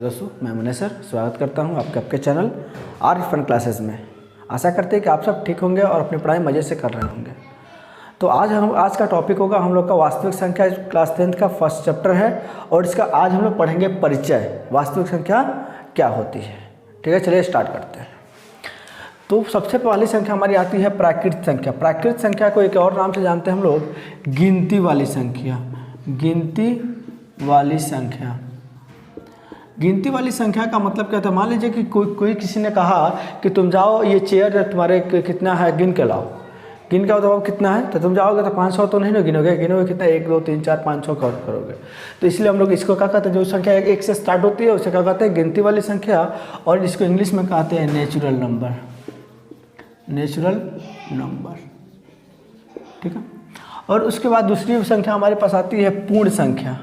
दोस्तों मैं मुन्ने सर स्वागत करता हूं आपके चैनल आर फन क्लासेस में। आशा करते हैं कि आप सब ठीक होंगे और अपनी पढ़ाई मज़े से कर रहे होंगे। तो आज का टॉपिक होगा हम लोग का वास्तविक संख्या। क्लास 10th का फर्स्ट चैप्टर है और इसका आज हम लोग पढ़ेंगे परिचय, वास्तविक संख्या क्या होती है। ठीक है, चलिए स्टार्ट करते हैं। तो सबसे पहली संख्या हमारी आती है प्राकृत संख्या। प्राकृत संख्या को एक और नाम से जानते हैं हम लोग, गिनती वाली संख्या। गिनती वाली संख्या। गिनती वाली संख्या का मतलब क्या था? मान लीजिए कि कोई किसी ने कहा कि तुम जाओ, ये चेयर तुम्हारे कितना है गिन के लाओ। गिन के आओ तो कितना है, तो तुम जाओगे तो 500 तो नहीं ना गिनोगे, गिनोगे कितना 1 2 3 4 500 करोगे। तो इसलिए हम लोग इसको क्या कहते हैं, जो संख्या 1 से स्टार्ट होती है उसे क्या कहते हैं, गिनती वाली संख्या। और इसको इंग्लिश में कहते हैं नेचुरल नंबर। नेचुरल नंबर, ठीक है। और उसके बाद दूसरी संख्या हमारे पास आती है पूर्ण संख्या।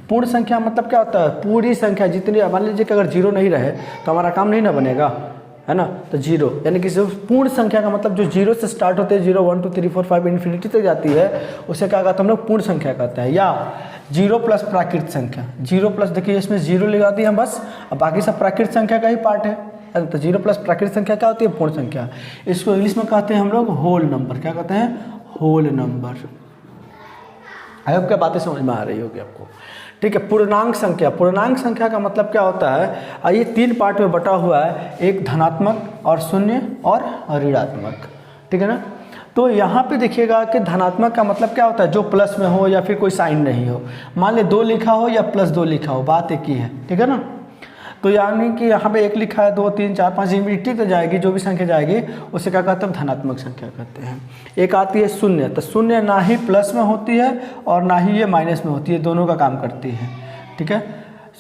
पूर्ण संख्या मतलब क्या होता है, पूरी संख्या जितनी, मान लीजिए कि अगर जीरो नहीं रहे तो हमारा काम नहीं ना बनेगा, है ना। तो जीरो यानी कि पूर्ण संख्या का मतलब जो जीरो से स्टार्ट होते हैं, 0 1 2 3 4 5 इन्फिनिटी तक जाती है, उसे क्या कहते हैं हम लोग, पूर्ण संख्या कहते हैं। या 0 प्लस प्राकृत संख्या। 0 प्लस, देखिए इसमें 0 लगा दी हम बस, अब बाकी सब प्राकृत संख्या का ही पार्ट है। तो 0 प्लस प्राकृत संख्या क्या होती है, पूर्ण संख्या। इसको इंग्लिश में कहते हैं हम लोग होल नंबर। क्या कहते हैं, होल नंबर। आई होप क्या बातें समझ में आ रही होगी आपको, ठीक है। पूर्णांक संख्या। पूर्णांक संख्या का मतलब क्या होता है, ये 3 पार्ट में बटा हुआ है, एक धनात्मक और शून्य और ऋणात्मक, ठीक है ना। तो यहाँ पे देखिएगा कि धनात्मक का मतलब क्या होता है, जो प्लस में हो या फिर कोई साइन नहीं हो। मान ले 2 लिखा हो या +2 लिखा हो, बात एक ही है, ठीक है ना। तो यानी कि यहाँ पे 1 लिखा है, 2 3 4 5 इन्फिनिटी तो जाएगी, जो भी संख्या जाएगी उसे क्या कहते हैं, धनात्मक संख्या कहते हैं। एक आती है शून्य। तो शून्य ना ही प्लस में होती है और ना ही ये माइनस में होती है, दोनों का काम करती है, ठीक है।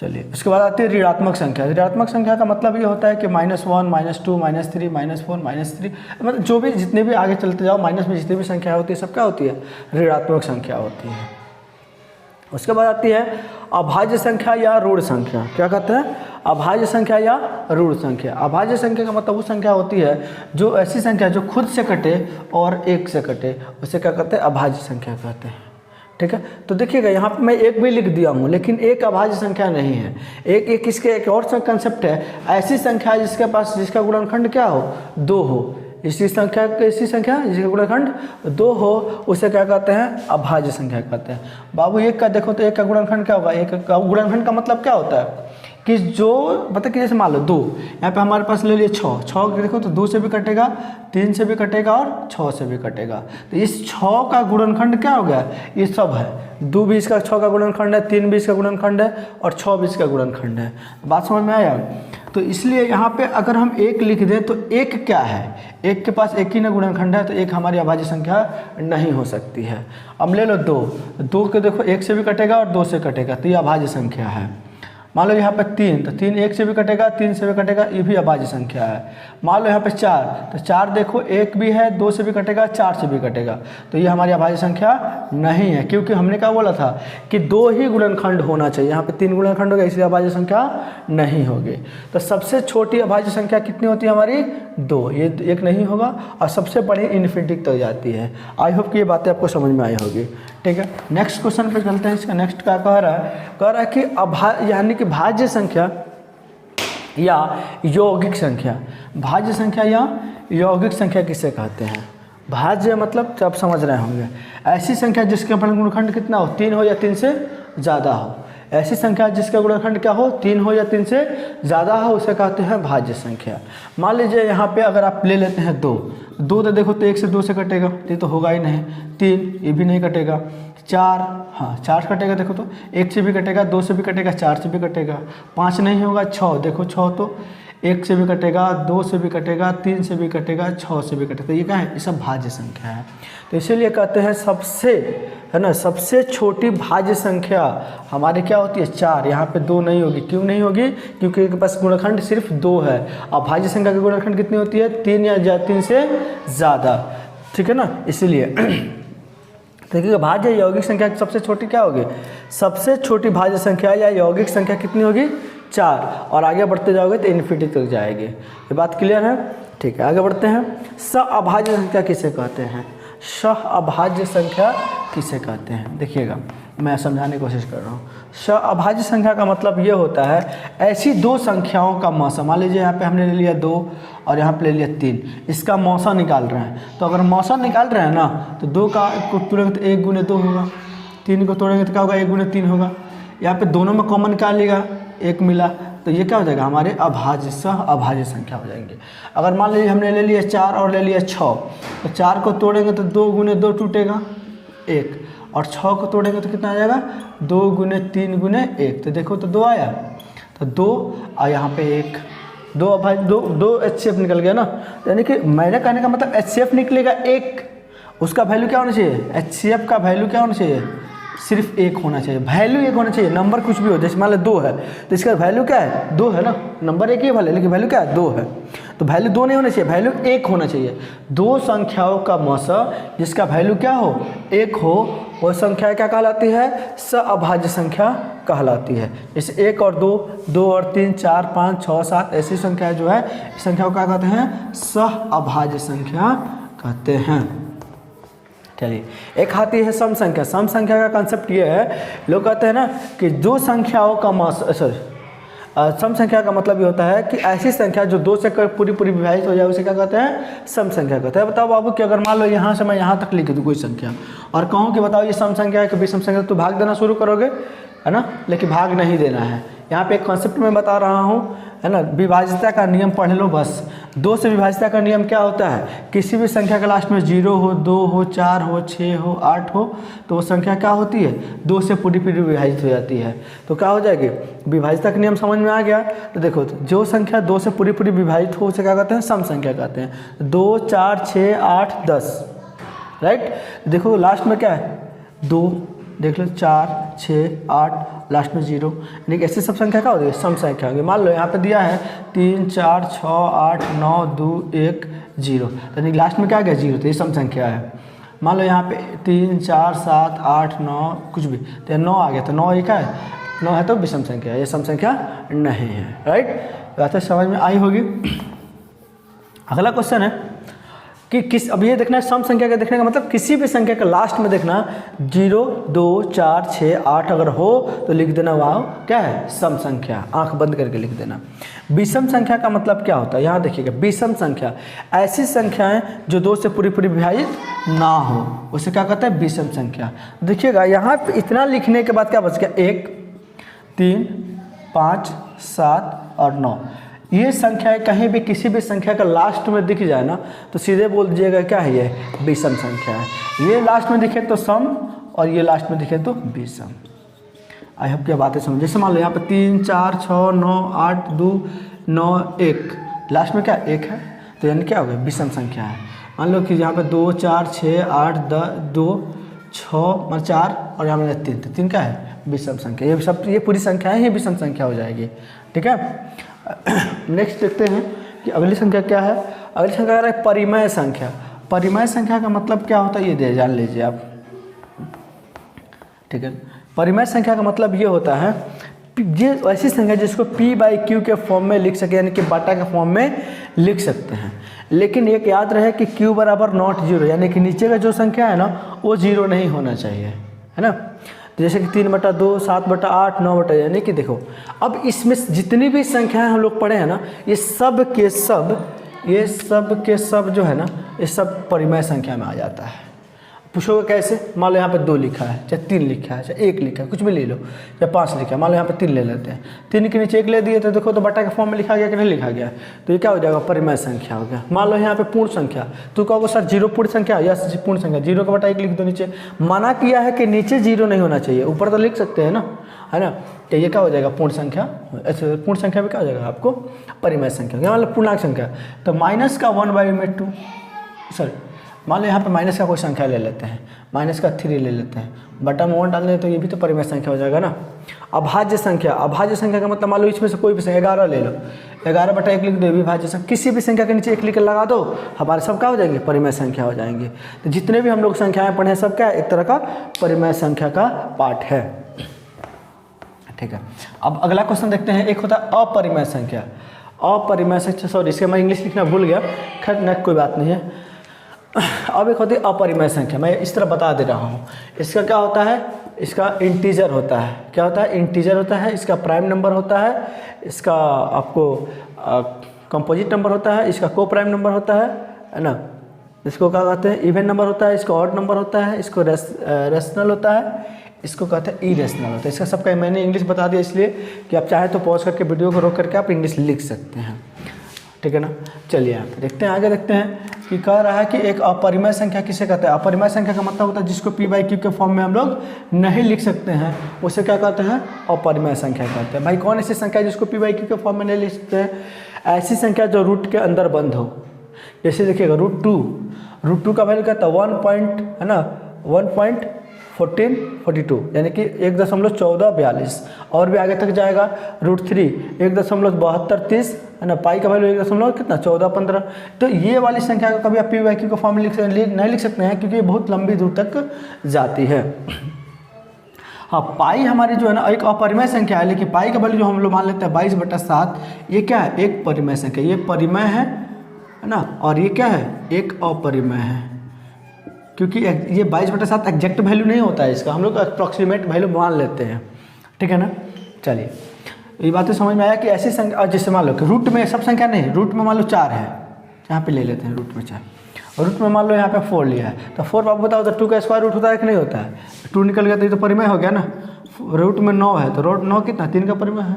चलिए, उसके बाद आती है ऋणात्मक संख्या। ऋणात्मक संख्या का मतलब ये होता है कि -1 -2 -3 -4 -3, मतलब जो भी जितने भी आगे चलते जाओ, माइनस में जितनी भी संख्या होती है सब क्या होती है, ऋणात्मक संख्या होती है। उसके बाद आती है अभाज्य संख्या या ऋण संख्या। क्या कहते हैं, अभाज्य संख्या या ऋण संख्या। अभाज्य संख्या का मतलब वो संख्या होती है जो ऐसी संख्या जो खुद से कटे और 1 से कटे, उसे क्या कहते हैं, अभाज्य संख्या कहते हैं, ठीक है। तो देखिएगा यहाँ पे मैं 1 भी लिख दिया हूँ, लेकिन 1 अभाज्य संख्या नहीं है। एक इसके एक और कंसेप्ट है, ऐसी संख्या जिसके पास जिसका गुणनखंड क्या हो, 2 हो। ऐसी संख्या जिसका गुणनखंड 2 हो उसे क्या कहते हैं, अभाज्य संख्या कहते हैं। बाबू 1 का देखो तो 1 का गुणनखंड क्या होगा, 1 का गुणनखंड का मतलब क्या होता है कि जो मतलब कि जैसे मान लो 2, यहाँ पे हमारे पास ले लिए 6 देखो तो 2 से भी कटेगा, 3 से भी कटेगा और 6 से भी कटेगा। तो इस 6 का गुणनखंड क्या हो गया, ये सब है। 2 भी इसका 6 का गुणनखंड है, 3 भी इसका गुणनखंड है और 6 भी इसका गुणनखंड है। बात समझ में आया। तो इसलिए यहाँ पे अगर हम 1 लिख दें तो 1 क्या है, 1 के पास 1 ही ना गुणनखंड है, तो 1 हमारी अभाज्य संख्या नहीं हो सकती है। अब ले लो 2 के देखो 1 से भी कटेगा और 2 से कटेगा, तो ये अभाज्य संख्या है। मान लो यहाँ पे 3, तो 3 1 से भी कटेगा, 3 से भी कटेगा, ये भी अभाज्य संख्या है। मान लो यहाँ पे 4, तो 4 देखो 1 भी है, 2 से भी कटेगा, 4 से भी कटेगा, तो ये हमारी अभाज्य संख्या नहीं है, क्योंकि हमने क्या बोला था कि 2 ही गुणनखंड होना चाहिए। यहाँ पे 3 गुणनखंड हो गया, इसलिए अभाज्य संख्या नहीं होगी। तो सबसे छोटी अभाज्य संख्या कितनी होती है हमारी, 2, ये 1 नहीं होगा। और सबसे बड़ी इन्फिनिटी तक जाती है। आई होप कि ये बातें आपको समझ में आई होगी, ठीक है। नेक्स्ट क्वेश्चन पे चलते हैं। इसका नेक्स्ट क्या कह रहा है कि यानी कि भाज्य संख्या या यौगिक संख्या। भाज्य संख्या या यौगिक संख्या किसे कहते हैं? भाज्य मतलब आप समझ रहे होंगे, ऐसी संख्या जिसके गुणनखंड कितना हो, 3 हो या 3 से ज़्यादा हो। ऐसी संख्या जिसका गुणनखंड क्या हो, 3 हो या 3 से ज़्यादा हो, उसे कहते हैं भाज्य संख्या। मान लीजिए यहाँ पे अगर आप ले लेते हैं 2 तो देखो तो 1 से 2 से कटेगा, ये तो होगा ही नहीं। 3 ये भी नहीं कटेगा। 4, हाँ 4 कटेगा, देखो तो 1 से भी कटेगा, 2 से भी कटेगा, 4 से भी कटेगा। 5 नहीं होगा। 6 देखो, 6 तो 1 से भी कटेगा, 2 से भी कटेगा, 3 से भी कटेगा, 6 से भी कटेगा। तो ये क्या है, ये सब भाज्य संख्या है। तो इसीलिए कहते हैं सबसे, है ना, सबसे छोटी भाज्य संख्या हमारी क्या होती है, 4। यहाँ पे 2 नहीं होगी। क्यों नहीं होगी, क्योंकि इनके पास गुणनखंड सिर्फ 2 है। अब भाज्य संख्या की गुणनखंड कितनी होती है, 3 या 3 से ज़्यादा, ठीक है ना। इसीलिए देखिए भाज्य यौगिक संख्या की सबसे छोटी क्या होगी, सबसे छोटी भाज्य संख्या या यौगिक संख्या कितनी होगी, 4। और आगे बढ़ते जाओगे तो इन्फिनिटी तक जाएगी। ये बात क्लियर है, ठीक है। आगे बढ़ते हैं। अभाज्य संख्या किसे कहते हैं? अभाज्य संख्या किसे कहते हैं? देखिएगा मैं समझाने की कोशिश कर रहा हूँ। अभाज्य संख्या का मतलब ये होता है ऐसी दो संख्याओं का मौसा, मान लीजिए यहाँ पे हमने ले लिया 2 और यहाँ पे ले लिया 3, इसका मौसा निकाल रहे हैं। तो अगर मौसा निकाल रहे हैं ना तो 2 को तोड़ेंगे तो 1 गुने 2 होगा, 3 को तोड़ेंगे तो क्या होगा 1 गुने 3 होगा। यहाँ पे दोनों में कॉमन निकालिएगा, 1 मिला, तो ये क्या हो जाएगा हमारे अभाज्य सह अभाज्य संख्या हो जाएंगे। अगर मान लीजिए हमने ले लिया 4 और ले लिया 6, तो 4 को तोड़ेंगे तो 2 गुने 2 टूटेगा 1, और 6 को तोड़ेंगे तो कितना आ जाएगा 2 गुने 3 गुने 1, तो देखो तो 2 आया, तो 2 और यहाँ पे 1, 2 अभाज्य 2 HCF निकल गया ना। यानी कि मेरे कहने का मतलब HCF निकलेगा 1, उसका वैल्यू क्या होना चाहिए, HCF का वैल्यू क्या होना चाहिए, सिर्फ 1 होना चाहिए, वैल्यू 1 होना चाहिए। नंबर कुछ भी हो, जैसे मान लो 2 है तो इसका वैल्यू क्या है 2 है ना, नंबर 1 ही भले लेकिन वैल्यू क्या है 2 है, तो वैल्यू 2 नहीं होना चाहिए, वैल्यू 1 होना चाहिए। दो संख्याओं का मौसा जिसका वैल्यू क्या हो 1 हो, वो संख्या क्या कहलाती है, सहअभाज्य संख्या कहलाती है। जैसे 1 और 2, 2 और 3, 4, 5, 6, 7 ऐसी संख्या जो है इस संख्या को क्या कहते हैं, सहअभाज्य संख्या कहते हैं। चलिए, एक आती है सम संख्या। सम संख्या का कंसेप्ट ये है, लोग कहते हैं ना कि दो संख्याओं का सम संख्या का मतलब ये होता है कि ऐसी संख्या जो 2 से पूरी विभाजित हो जाए उसे क्या कहते हैं, सम संख्या कहते हैं। बताओ बाबू कि अगर मान लो यहाँ से मैं यहाँ तक लिख दूँ कोई संख्या और कहूँ कि बताओ ये सम संख्या है कि विषम संख्या, तो भाग देना शुरू करोगे है ना, लेकिन भाग नहीं देना है। यहाँ पे एक कॉन्सेप्ट मैं बता रहा हूँ है ना, विभाज्यता का नियम पढ़ लो बस। 2 से विभाज्यता का नियम क्या होता है, किसी भी संख्या के लास्ट में 0 हो, 2 हो, 4 हो, 6 हो, 8 हो, तो वो संख्या क्या होती है 2 से पूरी विभाजित हो जाती है। तो क्या हो जाएगी, विभाज्यता का नियम समझ में आ गया। तो देखो जो संख्या 2 से पूरी विभाजित हो उसे क्या कहते हैं, सम संख्या कहते हैं। 2, 4, 6, 8, 10, राइट। देखो लास्ट में क्या है 2, देख लो 4, 6, 8, लास्ट में 0, यानी कि ऐसी सब संख्या क्या होती है, सम संख्या होगी। मान लो यहाँ पे दिया है 3, 4, 6, 8, 9, 2, 1, 0, यानी लास्ट में क्या गया 0, तो ये सम संख्या है। मान लो यहाँ पे 3, 4, 7, 8, 9 कुछ भी, तो 9 आ गया, तो 9 ये क्या है 9 है, तो विषम संख्या है, ये सम संख्या नहीं है, राइट। बात समझ में आई होगी। अगला क्वेश्चन है कि अब ये देखना है सम संख्या का देखने का मतलब किसी भी संख्या का लास्ट में देखना 0, 2, 4, 6, 8 अगर हो तो लिख देना वाह क्या है, सम संख्या, आंख बंद करके लिख देना। विषम संख्या का मतलब क्या होता है, यहाँ देखिएगा, विषम संख्या ऐसी संख्याएं जो 2 से पूरी विभाजित ना हो उसे क्या कहते हैं, विषम संख्या। देखिएगा यहाँ पे इतना लिखने के बाद क्या बच गया, 1, 3, 5, 7 और 9। ये संख्याएं कहीं भी किसी भी संख्या का लास्ट में दिख जाए ना तो सीधे बोल दीजिएगा क्या है, ये विषम संख्या है। ये लास्ट में दिखे तो सम और ये लास्ट में दिखे तो विषम। आई होप क्या बातें समझ। जैसे मान लो यहाँ पे 3, 4, 6, 9, 8, 2, 9, 1, लास्ट में क्या 1 है, तो यानी क्या हो गया, विषम संख्या है। मान लो कि यहाँ पे 2, 4, 6, 8, 2, 6, 4 और यहाँ पे 3, तो 3 क्या है, विषम संख्या। ये सब ये पूरी संख्याएं ही विषम संख्या हो जाएगी, ठीक है। नेक्स्ट देखते हैं कि अगली संख्या क्या है। अगली संख्या है परिमेय संख्या। परिमेय संख्या का मतलब क्या होता है ये दे जान लीजिए आप, ठीक है। परिमेय संख्या का मतलब ये होता है ये ऐसी संख्या जिसको p/q के फॉर्म में लिख सके, यानी कि बटा के फॉर्म में लिख सकते हैं। लेकिन एक याद रहे कि q बराबर नॉट 0, यानी कि नीचे का जो संख्या है ना वो 0 नहीं होना चाहिए, है ना। तो जैसे कि 3/2, 7/8, 9/, यानी कि देखो अब इसमें जितनी भी संख्याएं हम लोग पढ़े हैं ना ये सब के सब जो है ना ये सब परिमेय संख्या में आ जाता है। पूछोगे कैसे, मान लो यहाँ पे 2 लिखा है, चाहे 3 लिखा है, चाहे 1 लिखा है, कुछ भी ले लो, चाहे 5 लिखा है, मान लो यहाँ पे 3 ले लेते हैं, 3 के नीचे 1 ले दिए तो देखो तो बटा के फॉर्म में लिखा गया कि नहीं लिखा गया, तो ये क्या हो जाएगा, परिमेय संख्या हो गया। मान लो यहाँ पे पूर्ण संख्या, तो कहोगे सर 0 पूर्ण संख्या, यस पूर्ण संख्या, 0 का बटा 1 लिख दो नीचे। मना किया है कि नीचे 0 नहीं होना चाहिए, ऊपर तो लिख सकते हैं ना, है ना। तो ये क्या हो जाएगा, पूर्ण संख्या। ऐसे पूर्ण संख्या में क्या हो जाएगा आपको, परिमेय संख्या। मतलब पूर्णांक संख्या, तो माइनस का 1/2, सॉरी मान लो यहाँ पे माइनस का कोई संख्या ले लेते हैं, माइनस का 3 ले लेते हैं, बटा में 1 डाल दें तो ये भी तो परिमेय संख्या हो जाएगा ना। अभाज्य संख्या, अभाज्य संख्या का मतलब मान लो इसमें से कोई भी संख्या 11 ले लो, 11/1 लिख दो, विभाज्य संख्या। किसी भी संख्या के नीचे 1 लिख कर लगा दो, हमारे सब क्या हो जाएंगे, परिमेय संख्या हो जाएंगे। तो जितने भी हम लोग संख्याएं पढ़े सब क्या एक तरह का परिमेय संख्या का पार्ट है, ठीक है। अब अगला क्वेश्चन देखते हैं, एक होता है अपरिमेय संख्या। अपरिमेय संख्या, सॉरी इसके मैं इंग्लिश लिखना भूल गया, खैर न कोई बात नहीं है। अब एक होती है अपरिमेय संख्या, मैं इस तरह बता दे रहा हूँ। इसका क्या होता है, इसका इंटीजर होता है। क्या होता है? इंटीजर होता है। इसका प्राइम नंबर होता है, इसका आपको कंपोजिट नंबर होता है, इसका को प्राइम नंबर होता है ना। इसको क्या कहते हैं? इवन नंबर होता है, इसको ऑड नंबर होता है, इसको रेशनल होता है, इसको कहते हैं इरेशनल होता है। इसका सबका मैंने इंग्लिश बता दिया इसलिए कि आप चाहे तो पॉज करके वीडियो को रोक करके आप इंग्लिश लिख सकते हैं, ठीक है ना। चलिए यहाँ पे देखते हैं, आगे देखते हैं कि कह रहा है कि एक अपरिमेय संख्या किसे कहते हैं? अपरिमेय संख्या का मतलब होता है जिसको p/q के फॉर्म में हम लोग नहीं लिख सकते हैं, उसे क्या कहते हैं? अपरिमेय संख्या कहते हैं। भाई कौन ऐसी संख्या जिसको p/q के फॉर्म में नहीं लिख सकते हैं? ऐसी संख्या जो रूट के अंदर बंद हो। जैसे देखिएगा रूट टू का वैल्यू कहता है 1.1442 यानी कि 1.1442 और भी आगे तक जाएगा। रूट 3 1.7230 है ना। पाई का वैल्यू 1.1415। तो ये वाली संख्या को कभी आप p/q का फॉर्म में नहीं लिख सकते हैं क्योंकि ये बहुत लंबी दूर तक जाती है। हाँ, पाई हमारी जो है ना एक अपरिमेय संख्या है, लेकिन पाई का वैल्यू जो हम लोग मान लेते हैं 22/7, ये क्या है? एक परिमेय संख्या। ये परिमेय है ना, और ये क्या है? एक अपरिमेय है, क्योंकि ये 22/7 एग्जैक्ट वैल्यू नहीं होता है इसका, हम लोग अप्रॉक्सीमेट वैल्यू मान लेते हैं, ठीक है ना। चलिए ये बातें समझ में आया कि ऐसी संख्या, जैसे मान लो कि रूट में सब संख्या नहीं, रूट में मान लो 4 है, यहाँ पे ले लेते हैं रूट में 4, और रूट में मान लो यहाँ पे 4 लिया है, तो 4 आप बताओ तो 2 का स्क्वायर रूट होता है कि नहीं होता है? 2 निकल गया तो ये तो परिमेय हो गया ना। रूट में 9 है तो रूट 9 कितना? 3 का परिमेय है।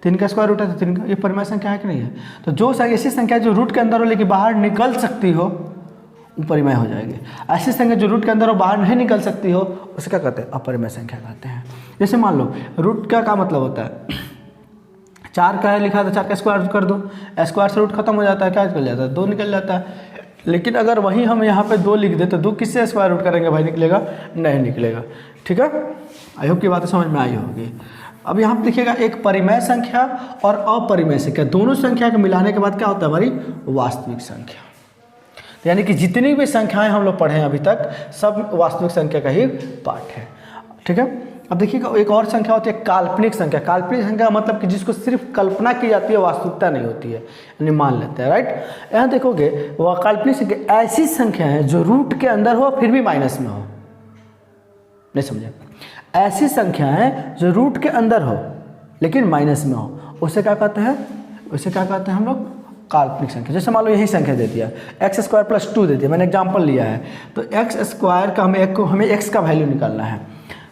3 का स्क्वायर रूट है तो 3 का, ये परिमेय संख्या है कि नहीं है? तो जो ऐसी संख्या जो रूट के अंदर हो लेकिन बाहर निकल सकती हो वो परिमेय हो जाएगी। ऐसी संख्या जो रूट के अंदर हो बाहर नहीं निकल सकती हो उसे क्या कहते हैं? अपरिमेय संख्या कहते हैं। जैसे मान लो रूट का क्या मतलब होता है? 4 का है लिखा था, 4 का स्क्वायर कर दो, स्क्वायर से रूट खत्म हो जाता है, क्या निकल जाता है? 2 निकल जाता है। लेकिन अगर वहीं हम यहाँ पे 2 लिख दे तो 2 किससे स्क्वायर रूट करेंगे भाई? निकलेगा नहीं निकलेगा, ठीक है। आई होप की बातें समझ में आई होगी। अब यहाँ पे देखिएगा एक परिमेय संख्या और अपरिमेय संख्या, दोनों संख्या को मिलाने के बाद क्या होता है? हमारी वास्तविक संख्या। यानी कि जितनी भी संख्याएं हम लोग पढ़े हैं अभी तक सब वास्तविक संख्या का ही पार्ट है, ठीक है। अब देखिएगा एक और संख्या होती है काल्पनिक संख्या। काल्पनिक संख्या का मतलब कि जिसको सिर्फ कल्पना की जाती है, वास्तविकता नहीं होती है, यानी मान लेते हैं, राइट। यहाँ देखोगे वह काल्पनिक संख्या ऐसी संख्या है जो रूट के अंदर हो फिर भी माइनस में हो। नहीं समझे? ऐसी संख्या है जो रूट के अंदर हो लेकिन माइनस में हो, उसे क्या कहते हैं? उसे क्या कहते हैं हम लोग? काल्पनिक संख्या। जैसे मान लो यही संख्या दे दिया x² + 2 दे दिया, मैंने एग्जांपल लिया है, तो x² का हमें x का वैल्यू निकालना है।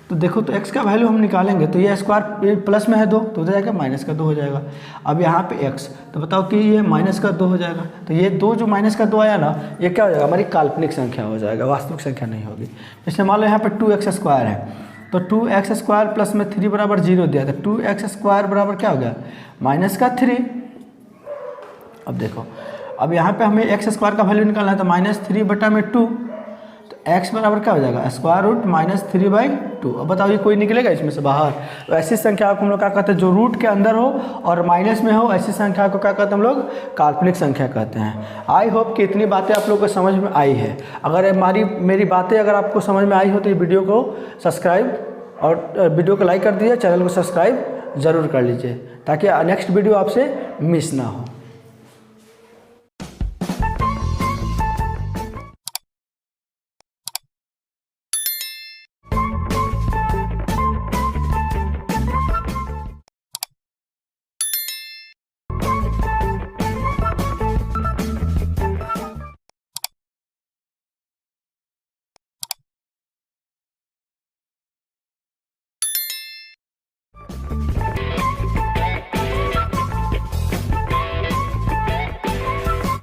तो देखो तो x का वैल्यू हम निकालेंगे तो ये स्क्वायर प्लस में है 2 तो हो जाएगा -2 हो जाएगा। अब यहाँ पे x तो बताओ कि ये -2 हो जाएगा, तो ये 2 जो -2 आया ना ये क्या हो जाएगा? हमारी काल्पनिक संख्या हो जाएगा, वास्तविक संख्या नहीं होगी। जैसे मान लो यहाँ पे 2x² है तो 2x² प्लस में 3 बराबर 0 दिया था, 2x² बराबर क्या हो गया? -3। अब देखो अब यहाँ पे हमें x² का वैल्यू निकालना है तो -3/2, तो x बराबर क्या हो जाएगा? Square root -3/2। अब बताओ ये कोई निकलेगा इसमें से बाहर? तो ऐसी संख्या को हम लोग क्या कहते हैं? जो रूट के अंदर हो और माइनस में हो, ऐसी संख्या को क्या कहते हैं हम लोग? काल्पनिक संख्या कहते हैं। आई होप कि इतनी बातें आप लोगों को समझ में आई है। अगर मेरी बातें अगर आपको समझ में आई हो तो ये वीडियो को सब्सक्राइब और वीडियो को लाइक कर दीजिए, चैनल को सब्सक्राइब ज़रूर कर लीजिए ताकि नेक्स्ट वीडियो आपसे मिस ना हो।